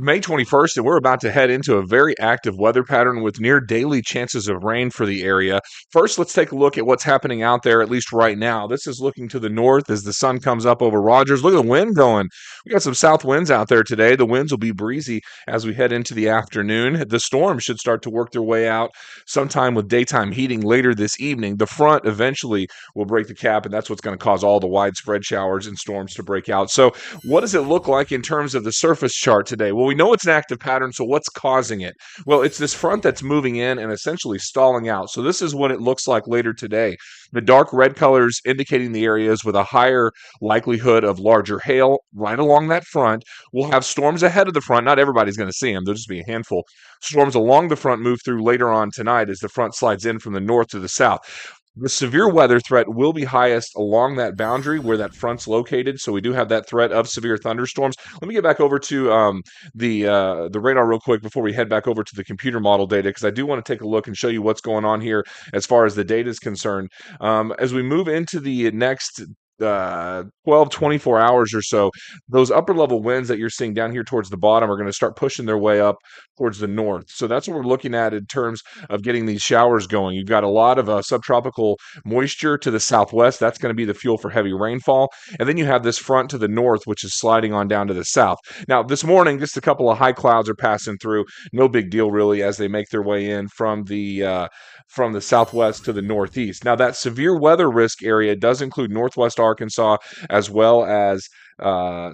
May 21st, and we're about to head into a very active weather pattern with near daily chances of rain for the area. First, let's take a look at what's happening out there, at least right now. This is looking to the north as the sun comes up over Rogers. Look at the wind going. We got some south winds out there today. The winds will be breezy as we head into the afternoon. The storms should start to work their way out sometime with daytime heating later this evening. The front eventually will break the cap, and that's what's going to cause all the widespread showers and storms to break out. So, what does it look like in terms of the surface chart today? Well, we know it's an active pattern, so what's causing it? Well, it's this front that's moving in and essentially stalling out. So this is what it looks like later today. The dark red colors indicating the areas with a higher likelihood of larger hail right along that front. We'll have storms ahead of the front. Not everybody's going to see them. There'll just be a handful. Storms along the front move through later on tonight as the front slides in from the north to the south. The severe weather threat will be highest along that boundary where that front's located. So we do have that threat of severe thunderstorms. Let me get back over to the radar real quick before we head back over to the computer model data, because I do want to take a look and show you what's going on here as far as the data is concerned. As we move into the next 12 24 hours or so, those upper level winds that you're seeing down here towards the bottom are going to start pushing their way up towards the north. So that's what we're looking at in terms of getting these showers going. You've got a lot of subtropical moisture to the southwest. That's going to be the fuel for heavy rainfall. And then you have this front to the north, which is sliding on down to the south. Now, this morning, just a couple of high clouds are passing through. No big deal, really, as they make their way in from the southwest to the northeast. Now, that severe weather risk area does include northwest Arkansas as well as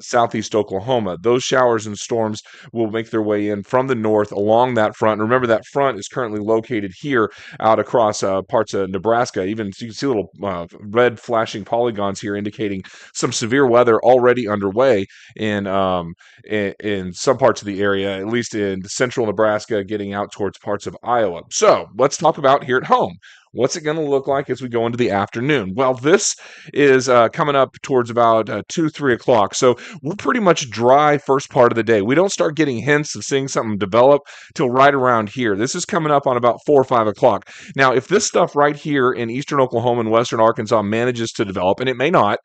southeast Oklahoma. Those showers and storms will make their way in from the north along that front. Remember, that front is currently located here out across parts of Nebraska. Even so you can see little red flashing polygons here indicating some severe weather already underway in some parts of the area, at least in central Nebraska, getting out towards parts of Iowa. So let's talk about here at home. What's it going to look like as we go into the afternoon? Well, this is coming up towards about 2, 3 o'clock. So we're pretty much dry first part of the day. We don't start getting hints of seeing something develop till right around here. This is coming up on about 4 or 5 o'clock. Now, if this stuff right here in eastern Oklahoma and western Arkansas manages to develop, and it may not,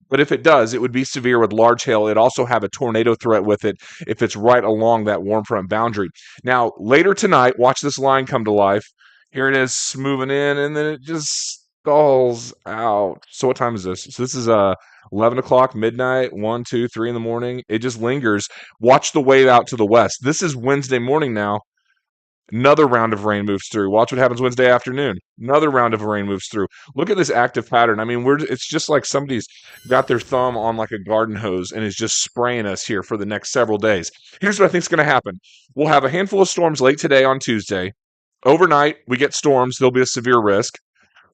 but if it does, it would be severe with large hail. It'd also have a tornado threat with it if it's right along that warm front boundary. Now, later tonight, watch this line come to life. Here it is moving in, and then it just stalls out. So what time is this? So this is 11 o'clock, midnight, 1, 2, 3 in the morning. It just lingers. Watch the wave out to the west. This is Wednesday morning now. Another round of rain moves through. Watch what happens Wednesday afternoon. Another round of rain moves through. Look at this active pattern. I mean, it's just like somebody's got their thumb on like a garden hose and is just spraying us here for the next several days. Here's what I think is going to happen. We'll have a handful of storms late today on Tuesday. Overnight, we get storms. There'll be a severe risk.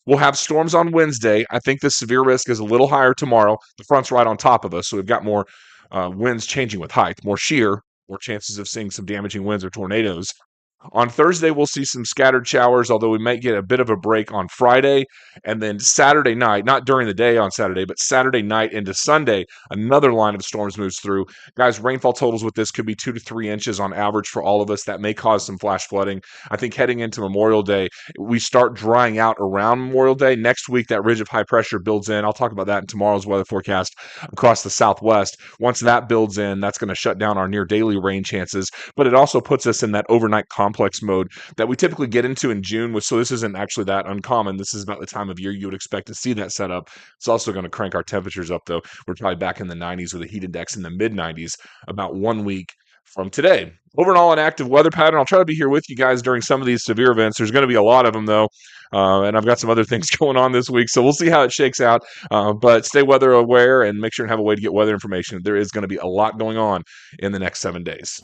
We'll have storms on Wednesday. I think the severe risk is a little higher tomorrow. The front's right on top of us, so we've got more winds changing with height, more shear, more chances of seeing some damaging winds or tornadoes. On Thursday, we'll see some scattered showers, although we might get a bit of a break on Friday. And then Saturday night, not during the day on Saturday, but Saturday night into Sunday, another line of storms moves through. Guys, rainfall totals with this could be 2 to 3 inches on average for all of us. That may cause some flash flooding. I think heading into Memorial Day, we start drying out around Memorial Day. Next week, that ridge of high pressure builds in. I'll talk about that in tomorrow's weather forecast across the southwest. Once that builds in, that's going to shut down our near daily rain chances. But it also puts us in that overnight complex mode that we typically get into in June, so this isn't actually that uncommon. This is about the time of year you would expect to see that setup. It's also going to crank our temperatures up, though. We're probably back in the 90s with a heat index in the mid-90s about 1 week from today. Overall, an active weather pattern. I'll try to be here with you guys during some of these severe events. There's going to be a lot of them, though, and I've got some other things going on this week, so we'll see how it shakes out. But stay weather aware and make sure and have a way to get weather information. There is going to be a lot going on in the next 7 days.